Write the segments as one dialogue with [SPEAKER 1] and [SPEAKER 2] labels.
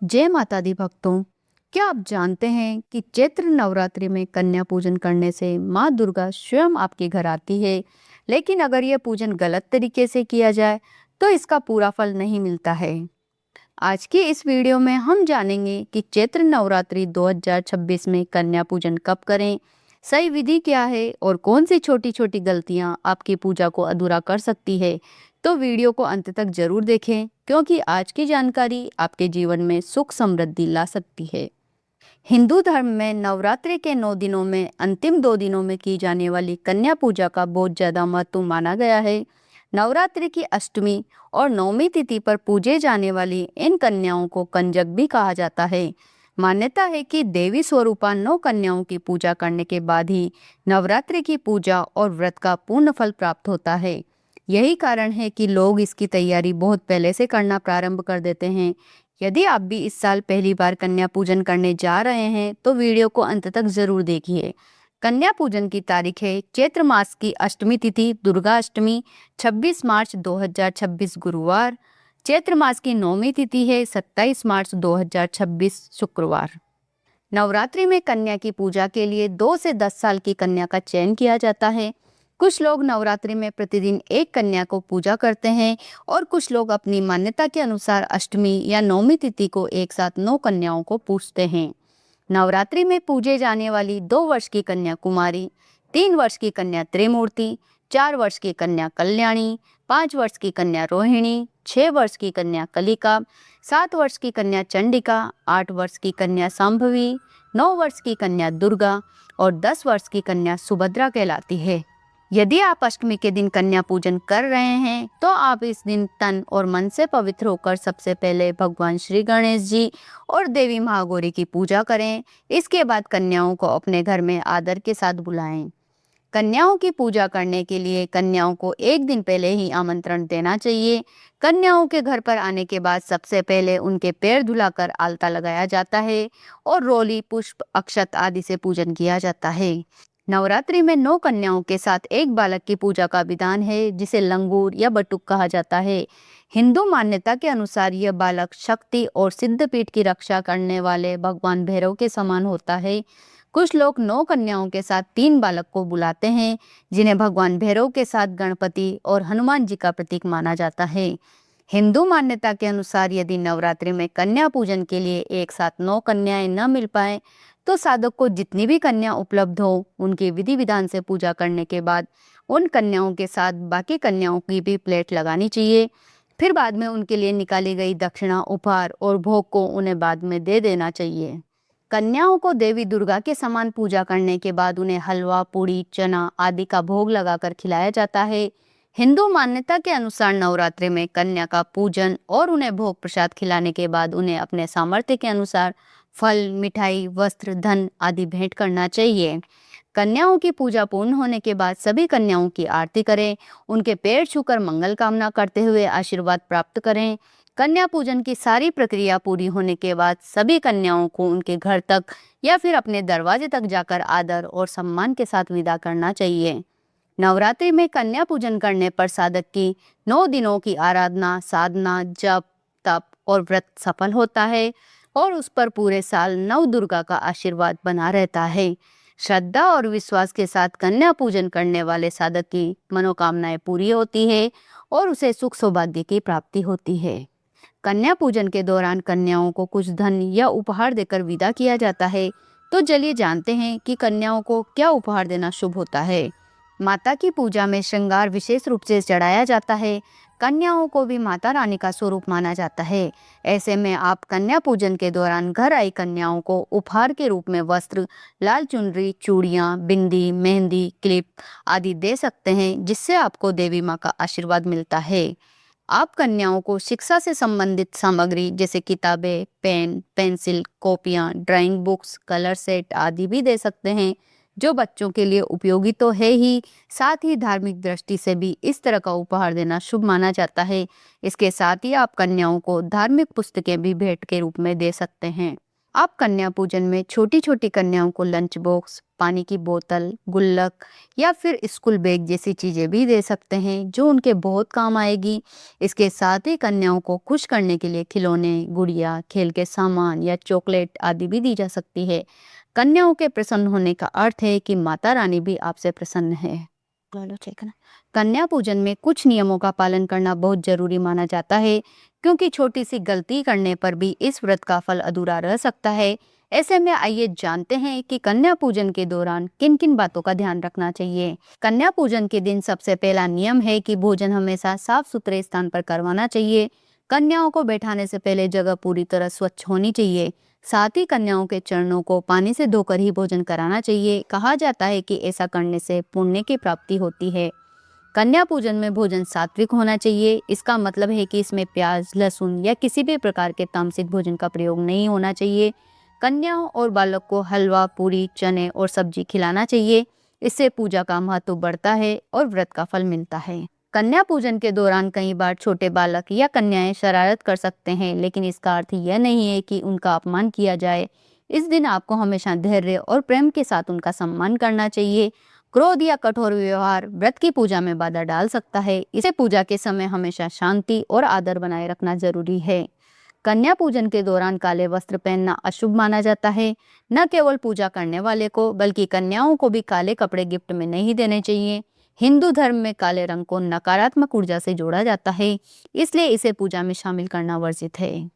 [SPEAKER 1] जय माता दी भक्तों। क्या आप जानते हैं कि चैत्र नवरात्रि में कन्या पूजन करने से माँ दुर्गा स्वयं आपके घर आती है। लेकिन अगर यह पूजन गलत तरीके से किया जाए तो इसका पूरा फल नहीं मिलता है। आज की इस वीडियो में हम जानेंगे कि चैत्र नवरात्रि 2026 में कन्या पूजन कब करें, सही विधि क्या है और कौन सी छोटी छोटी गलतियां आपकी पूजा को अधूरा कर सकती है। तो वीडियो को अंत तक जरूर देखें, क्योंकि आज की जानकारी आपके जीवन में सुख समृद्धि ला सकती है। हिंदू धर्म में नवरात्रि के 9 दिनों में अंतिम 2 दिनों में की जाने वाली कन्या पूजा का बहुत ज्यादा महत्व माना गया है। नवरात्रि की अष्टमी और नवमी तिथि पर पूजे जाने वाली इन कन्याओं को कंजक भी कहा जाता है। मान्यता है कि देवी स्वरूपा 9 कन्याओं की पूजा करने के बाद ही नवरात्रि की पूजा और व्रत का पूर्ण फल प्राप्त होता है। यही कारण है कि लोग इसकी तैयारी बहुत पहले से करना प्रारंभ कर देते हैं। यदि आप भी इस साल पहली बार कन्या पूजन करने जा रहे हैं तो वीडियो को अंत तक जरूर देखिए। कन्या पूजन की तारीख है चैत्र मास की अष्टमी तिथि दुर्गा अष्टमी 26 मार्च 2026 गुरुवार। चैत्र मास की नौमी तिथि है 27 मार्च 2026 शुक्रवार। नवरात्रि में कन्या की पूजा के लिए 2 से 10 साल की कन्या का चयन किया जाता है। कुछ लोग नवरात्रि में प्रतिदिन एक कन्या को पूजा करते हैं और कुछ लोग अपनी मान्यता के अनुसार अष्टमी या नौमी तिथि को एक साथ 9 कन्याओं को पूजते हैं। नवरात्रि में पूजे जाने वाली 2 वर्ष की कन्या कुमारी, 3 वर्ष की कन्या त्रिमूर्ति, 4 वर्ष की कन्या कल्याणी, 5 वर्ष की कन्या रोहिणी, 6 वर्ष की कन्या कलिका, 7 वर्ष की कन्या चंडिका, 8 वर्ष की कन्या संभवी, 9 वर्ष की कन्या दुर्गा और 10 वर्ष की कन्या सुभद्रा कहलाती है। यदि आप अष्टमी के दिन कन्या पूजन कर रहे हैं तो आप इस दिन तन और मन से पवित्र होकर सबसे पहले भगवान श्री गणेश जी और देवी महागौरी की पूजा करें। इसके बाद कन्याओं को अपने घर में आदर के साथ बुलाएं। कन्याओं की पूजा करने के लिए कन्याओं को एक दिन पहले ही आमंत्रण देना चाहिए। कन्याओं के घर पर आने के बाद सबसे पहले उनके पैर धुलाकर आलता लगाया जाता है और रोली, पुष्प, अक्षत आदि से पूजन किया जाता है। नवरात्रि में 9 कन्याओं के साथ एक बालक की पूजा का विधान है, जिसे लंगूर या बटुक कहा जाता है। हिंदू मान्यता के अनुसार यह बालक शक्ति और सिद्धपीठ की रक्षा करने वाले भगवान भैरव के समान होता है। कुछ लोग 9 कन्याओं के साथ 3 बालक को बुलाते हैं, जिन्हें भगवान भैरव के साथ गणपति और हनुमान जी का प्रतीक माना जाता है। हिंदू मान्यता के अनुसार यदि नवरात्रि में कन्या पूजन के लिए एक साथ 9 कन्याएं न मिल पाए तो साधक को जितनी भी कन्या उपलब्ध हो उनकी विधि विधान से पूजा करने के बाद उन कन्याओं के साथ बाकी कन्याओं की भी प्लेट लगानी चाहिए। फिर बाद में उनके लिए निकाली गई दक्षिणा, उपहार और भोग को उन्हें बाद में दे देना चाहिए। कन्याओं को देवी दुर्गा के समान पूजा करने के बाद उन्हें हलवा, पूड़ी, चना आदि का भोग लगाकर खिलाया जाता है। हिंदू मान्यता के अनुसार नवरात्रि में कन्या का पूजन और उन्हें भोग प्रसाद खिलाने के बाद उन्हें अपने सामर्थ्य के अनुसार फल, मिठाई, वस्त्र, धन आदि भेंट करना चाहिए। कन्याओं की पूजा पूर्ण होने के बाद सभी कन्याओं की आरती करें, उनके पैर छूकर मंगल कामना करते हुए आशीर्वाद प्राप्त करें। कन्या पूजन की सारी प्रक्रिया पूरी होने के बाद सभी कन्याओं को उनके घर तक या फिर अपने दरवाजे तक जाकर आदर और सम्मान के साथ विदा करना चाहिए। नवरात्रि में कन्या पूजन करने पर साधक की 9 दिनों की आराधना, साधना, जप, तप और व्रत सफल होता है और उस पर पूरे साल नव दुर्गा का आशीर्वाद बना रहता है। श्रद्धा और विश्वास के साथ कन्या पूजन करने वाले साधक की मनोकामनाएं पूरी होती है और उसे सुख सौभाग्य की प्राप्ति होती है। कन्या पूजन के दौरान कन्याओं को कुछ धन या उपहार देकर विदा किया जाता है। तो चलिए जानते हैं कि कन्याओं को क्या उपहार देना शुभ होता है। माता की पूजा में श्रृंगार विशेष रूप से चढ़ाया जाता है। कन्याओं को भी माता रानी का स्वरूप माना जाता है। ऐसे में आप कन्या पूजन के दौरान घर आई कन्याओं को उपहार के रूप में वस्त्र, लाल चुनरी, चूड़ियां, बिंदी, मेहंदी, क्लिप आदि दे सकते हैं, जिससे आपको देवी माँ का आशीर्वाद मिलता है। आप कन्याओं को शिक्षा से संबंधित सामग्री जैसे किताबें, पेन, पेंसिल, कॉपियां, ड्राइंग बुक्स, कलर सेट आदि भी दे सकते हैं, जो बच्चों के लिए उपयोगी तो है ही, साथ ही धार्मिक दृष्टि से भी इस तरह का उपहार देना शुभ माना जाता है। इसके साथ ही आप कन्याओं को धार्मिक पुस्तकें भी भेंट के रूप में दे सकते हैं। आप कन्या पूजन में छोटी छोटी कन्याओं को लंच बॉक्स, पानी की बोतल, गुल्लक या फिर स्कूल बैग जैसी चीजें भी दे सकते हैं जो उनके बहुत काम आएगी। इसके साथ ही कन्याओं को खुश करने के लिए खिलौने, गुड़िया, खेल के सामान या चॉकलेट आदि भी दी जा सकती है। कन्याओं के प्रसन्न होने का अर्थ है कि माता रानी भी आपसे प्रसन्न है। कन्या पूजन में कुछ नियमों का पालन करना बहुत जरूरी माना जाता है, क्योंकि छोटी सी गलती करने पर भी इस व्रत का फल अधूरा रह सकता है। ऐसे में आइए जानते हैं कि कन्या पूजन के दौरान किन किन बातों का ध्यान रखना चाहिए। कन्या पूजन के दिन सबसे पहला नियम है कि भोजन हमेशा साफ सुथरे स्थान पर करवाना चाहिए। कन्याओं को बैठाने से पहले जगह पूरी तरह स्वच्छ होनी चाहिए। साथ ही कन्याओं के चरणों को पानी से धोकर ही भोजन कराना चाहिए। कहा जाता है कि ऐसा करने से पुण्य की प्राप्ति होती है। कन्या पूजन में भोजन सात्विक होना चाहिए। इसका मतलब है कि इसमें प्याज, लहसुन या किसी भी प्रकार के तामसिक भोजन का प्रयोग नहीं होना चाहिए। कन्याओं और बालक को हलवा, पूरी, चने और सब्जी खिलाना चाहिए। इससे पूजा का महत्व बढ़ता है और व्रत का फल मिलता है। कन्या पूजन के दौरान कई बार छोटे बालक या कन्याएं शरारत कर सकते हैं, लेकिन इसका अर्थ यह नहीं है कि उनका अपमान किया जाए। इस दिन आपको हमेशा धैर्य और प्रेम के साथ उनका सम्मान करना चाहिए। क्रोध या कठोर व्यवहार व्रत की पूजा में बाधा डाल सकता है। इसे पूजा के समय हमेशा शांति और आदर बनाए रखना जरूरी है। कन्या पूजन के दौरान काले वस्त्र पहनना अशुभ माना जाता है। न केवल पूजा करने वाले को, बल्कि कन्याओं को भी काले कपड़े गिफ्ट में नहीं देने चाहिए। हिंदू धर्म में काले रंग को नकारात्मक ऊर्जा से जोड़ा जाता है, इसलिए इसे पूजा में शामिल करना वर्जित है।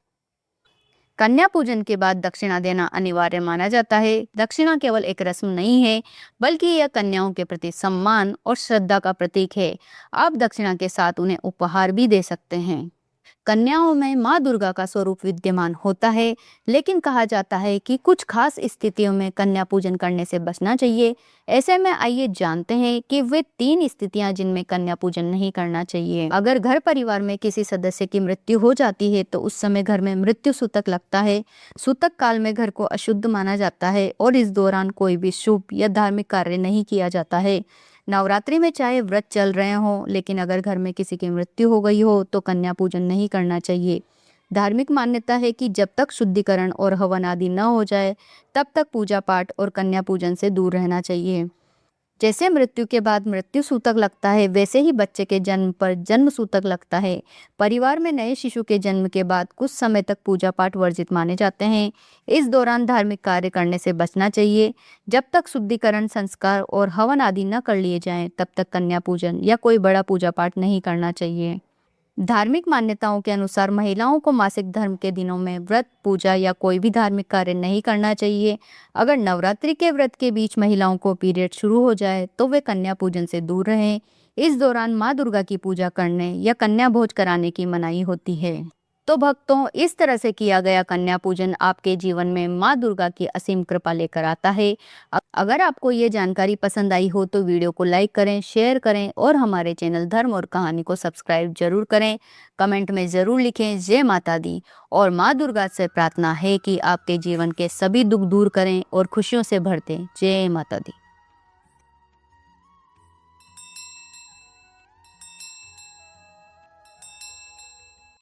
[SPEAKER 1] कन्या पूजन के बाद दक्षिणा देना अनिवार्य माना जाता है। दक्षिणा केवल एक रस्म नहीं है, बल्कि यह कन्याओं के प्रति सम्मान और श्रद्धा का प्रतीक है। आप दक्षिणा के साथ उन्हें उपहार भी दे सकते हैं। कन्याओं में माँ दुर्गा का स्वरूप विद्यमान होता है, लेकिन कहा जाता है कि कुछ खास स्थितियों में कन्या पूजन करने से बचना चाहिए। ऐसे में आइए जानते हैं कि वे 3 स्थितियां जिनमें कन्या पूजन नहीं करना चाहिए। अगर घर परिवार में किसी सदस्य की मृत्यु हो जाती है तो उस समय घर में मृत्यु सूतक लगता है। सूतक काल में घर को अशुद्ध माना जाता है और इस दौरान कोई भी शुभ या धार्मिक कार्य नहीं किया जाता है। नवरात्रि में चाहे व्रत चल रहे हों, लेकिन अगर घर में किसी की मृत्यु हो गई हो तो कन्या पूजन नहीं करना चाहिए। धार्मिक मान्यता है कि जब तक शुद्धिकरण और हवन आदि न हो जाए, तब तक पूजा पाठ और कन्या पूजन से दूर रहना चाहिए। जैसे मृत्यु के बाद मृत्यु सूतक लगता है, वैसे ही बच्चे के जन्म पर जन्म सूतक लगता है। परिवार में नए शिशु के जन्म के बाद कुछ समय तक पूजा पाठ वर्जित माने जाते हैं। इस दौरान धार्मिक कार्य करने से बचना चाहिए। जब तक शुद्धिकरण, संस्कार और हवन आदि न कर लिए जाएं, तब तक कन्या पूजन या कोई बड़ा पूजा पाठ नहीं करना चाहिए। धार्मिक मान्यताओं के अनुसार महिलाओं को मासिक धर्म के दिनों में व्रत, पूजा या कोई भी धार्मिक कार्य नहीं करना चाहिए। अगर नवरात्रि के व्रत के बीच महिलाओं को पीरियड शुरू हो जाए तो वे कन्या पूजन से दूर रहें। इस दौरान माँ दुर्गा की पूजा करने या कन्या भोज कराने की मनाही होती है। तो भक्तों, इस तरह से किया गया कन्या पूजन आपके जीवन में माँ दुर्गा की असीम कृपा लेकर आता है। अगर आपको ये जानकारी पसंद आई हो तो वीडियो को लाइक करें, शेयर करें और हमारे चैनल धर्म और कहानी को सब्सक्राइब जरूर करें। कमेंट में जरूर लिखें जय माता दी, और माँ दुर्गा से प्रार्थना है कि आपके जीवन के सभी दुख दूर करें और खुशियों से भर दें। जय माता दी।